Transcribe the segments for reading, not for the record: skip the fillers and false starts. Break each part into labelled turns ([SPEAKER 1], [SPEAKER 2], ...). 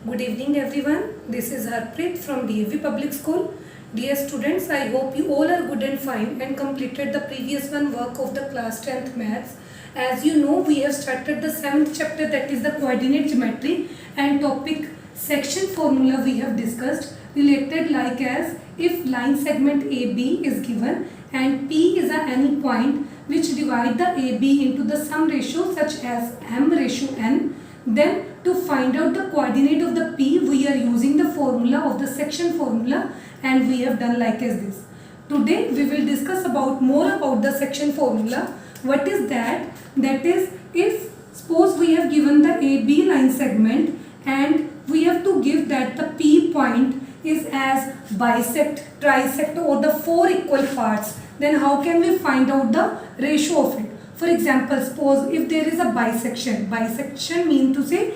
[SPEAKER 1] Good evening everyone. This is Harpreet from DAV Public School. Dear students, I hope you all are good and fine and completed the previous one work of the class 10th maths. As you know, we have started the 7th chapter, that is the coordinate geometry, and topic section formula we have discussed related like as if line segment AB is given and P is at any point which divide the AB into the sum ratio such as m/n, then to find out the coordinate of the P we are using the formula of the section formula, and we have done like as this. Today we will discuss more about the section formula. What is that? That is, if suppose we have given the AB line segment and we have to give that the P point is as bisect, trisect or the four equal parts, then how can we find out the ratio of it? For example, suppose if there is a bisection means to say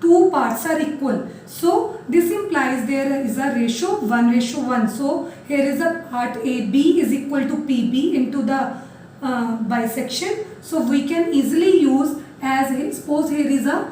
[SPEAKER 1] two parts are equal. So this implies there is a ratio 1:1. So here is a part AB is equal to PB into the bisection. So we can easily use as suppose here is a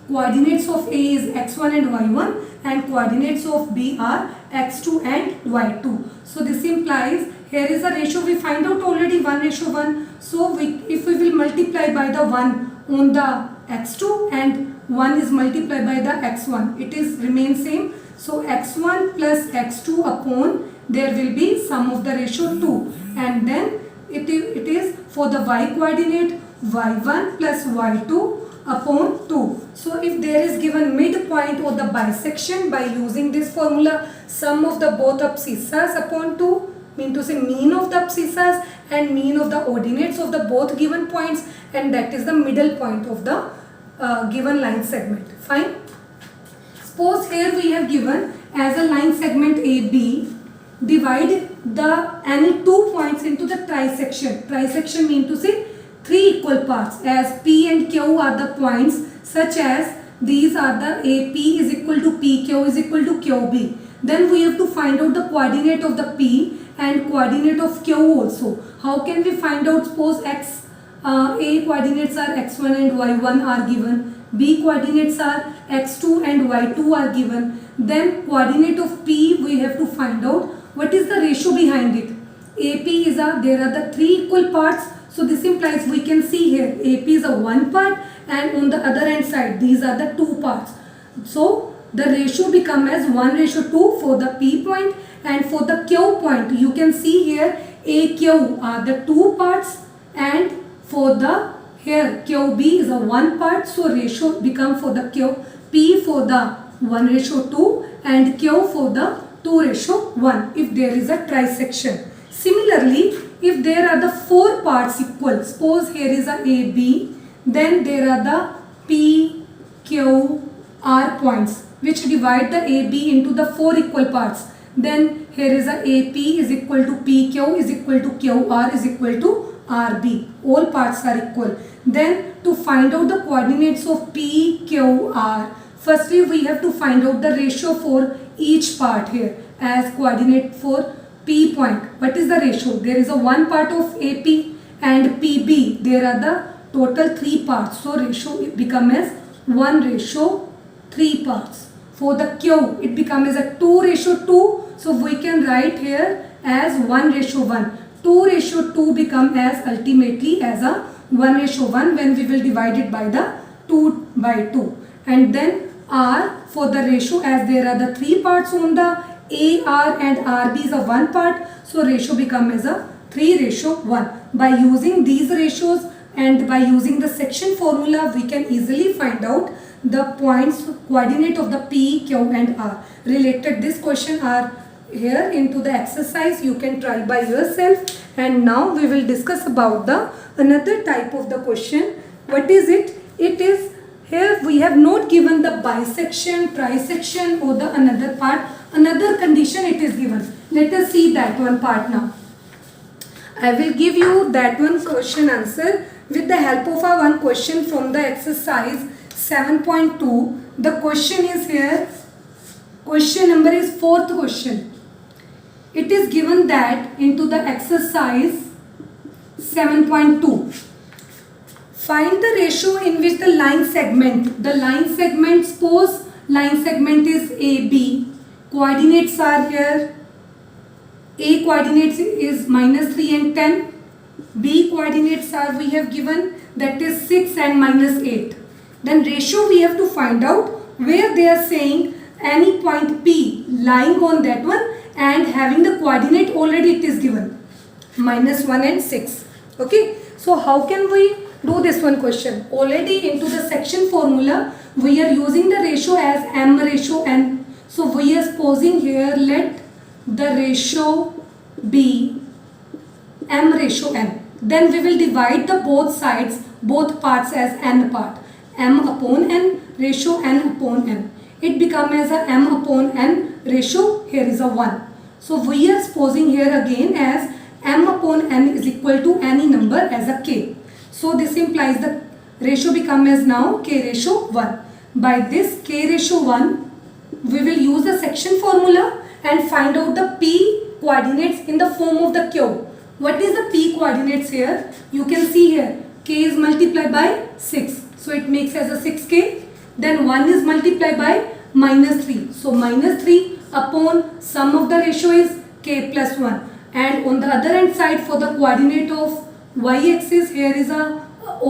[SPEAKER 1] coordinates of A is x1 and y1 and coordinates of B are x2 and y2. So this implies here is a ratio we find out already 1:1. So if we will multiply by the 1 on the x2 and 1 is multiplied by the x1, it is remain same. So x1 plus x2 upon there will be sum of the ratio 2, and then it is for the y coordinate y1 plus y2 upon 2. So if there is given midpoint of the bisection by using this formula, sum of the both abscissas upon 2 mean to say mean of the abscissas and mean of the ordinates of the both given points, and that is the middle point of the given line segment. Fine. Suppose here we have given as a line segment AB, divide the any two points into the trisection. Trisection mean to say three equal parts, as P and Q are the points, such as these are the AP is equal to PQ is equal to QB. Then we have to find out the coordinate of the P and coordinate of Q also. How can we find out? Suppose A coordinates are x1 and y1 are given, B coordinates are x2 and y2 are given. Then coordinate of P we have to find out what is the ratio behind it. AP is there are the three equal parts. So this implies we can see here AP is a one part and on the other hand side these are the two parts. So the ratio become as 1:2 for the P point, and for the Q point you can see here AQ are the two parts, and for the here QB is a one part. So ratio become for the P for the 1:2 and Q for the 2:1 if there is a trisection. Similarly, if there are the four parts equal, suppose here is a AB, then there are the P, Q, R points which divide the AB into the four equal parts. Then here is a AP is equal to PQ is equal to QR is equal to RB. All parts are equal. Then to find out the coordinates of PQR, firstly we have to find out the ratio for each part here. As coordinate for P point, what is the ratio? There is a one part of AP and PB. There are the total three parts. So ratio become as 1:3 parts. For the Q it becomes as a 2:2. So we can write here as 1:1. 2:2 become as ultimately as a 1:1 when we will divide it by the 2/2. And then R for the ratio, as there are the three parts on the AR and RB is a one part, so ratio become as a 3:1. By using these ratios and by using the section formula we can easily find out the points coordinate of the P, Q and R. Related this question are here into the exercise, you can try by yourself. And now we will discuss about the another type of the question. What is it? It is here we have not given the bisection, trisection or the another part. Another condition it is given. Let us see that one part now. I will give you that one question answer with the help of a one question from the exercise 7.2. The question is here. Question number is fourth question. It is given that into the exercise 7.2. find the ratio in which the line segment, suppose line segment is AB, coordinates are here, A coordinates is -3 and 10, B coordinates are we have given, that is 6 and -8. Then ratio we have to find out where they are saying any point P lying on that one and having the coordinate already it is given, -1 and 6. Okay, so how can we do this one question? Already into the section formula we are using the ratio as m ratio n. So we are supposing here let the ratio be m ratio n. Then we will divide the both sides, both parts as n part. M upon n, ratio n upon n. It becomes as a m upon n ratio, here is a 1. So we are supposing here again as m upon n is equal to any number as a k. So this implies the ratio becomes as now k ratio 1. By this k ratio 1, we will use the section formula and find out the p coordinates in the form of the cube. What is the p coordinates here? You can see here k is multiplied by 6. So it makes as a 6k. Then 1 is multiplied by -3. So -3 upon sum of the ratio is k plus 1. And on the other hand side for the coordinate of y-axis here is a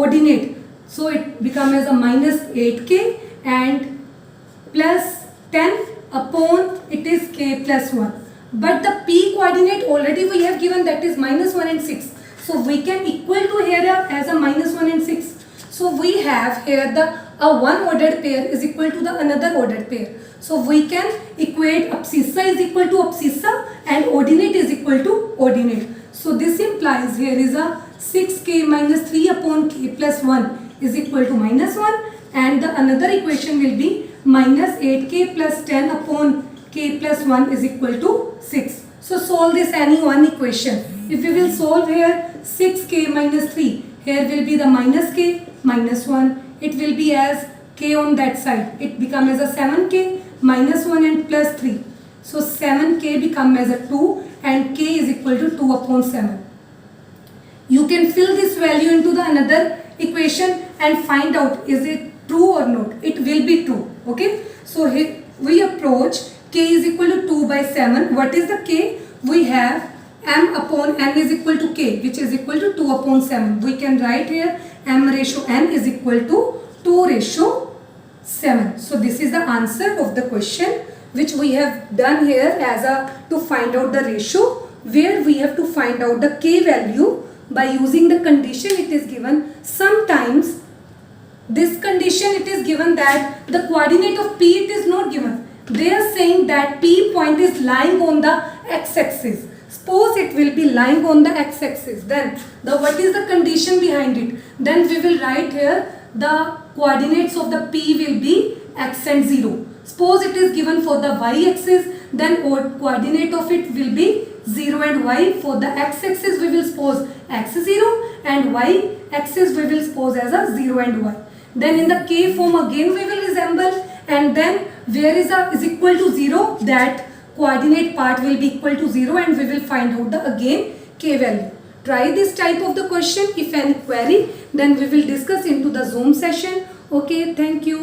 [SPEAKER 1] ordinate. So it becomes as a -8k and plus 10 upon it is k plus 1. But the p coordinate already we have given, that is -1 and 6. So we can equal to here as a -1 and 6. So we have here the one ordered pair is equal to the another ordered pair. So we can equate abscissa is equal to abscissa and ordinate is equal to ordinate. So this implies here is a 6k minus 3 upon k plus 1 is equal to -1, and the another equation will be -8k plus 10 upon k plus 1 is equal to 6. So solve this any one equation. If we will solve here 6k minus 3, here will be the -k minus 1. It will be as k on that side. It becomes as a 7k minus 1 and plus 3. So 7k become as a 2 and k is equal to 2 upon 7. You can fill this value into the another equation and find out is it true or not. It will be true. Okay. So here we approach k is equal to 2 by 7. What is the k? We have m upon n is equal to k, which is equal to 2 upon 7. We can write here m ratio n is equal to 2 ratio 7. So this is the answer of the question which we have done here as a to find out the ratio, where we have to find out the k value by using the condition it is given. Sometimes this condition it is given that the coordinate of p it is not given. They are saying that p point is lying on the x-axis. Suppose it will be lying on the x-axis, then what is the condition behind it? Then we will write here the coordinates of the p will be x and 0. Suppose it is given for the y-axis, then coordinate of it will be 0 and y. For the x-axis we will suppose x is 0 and y-axis we will suppose as a 0 and y. Then in the k form again we will resemble, and then where is equal to 0, that coordinate part will be equal to 0 and we will find out the again k value. Try this type of the question. If any query, then we will discuss into the Zoom session. Okay, thank you.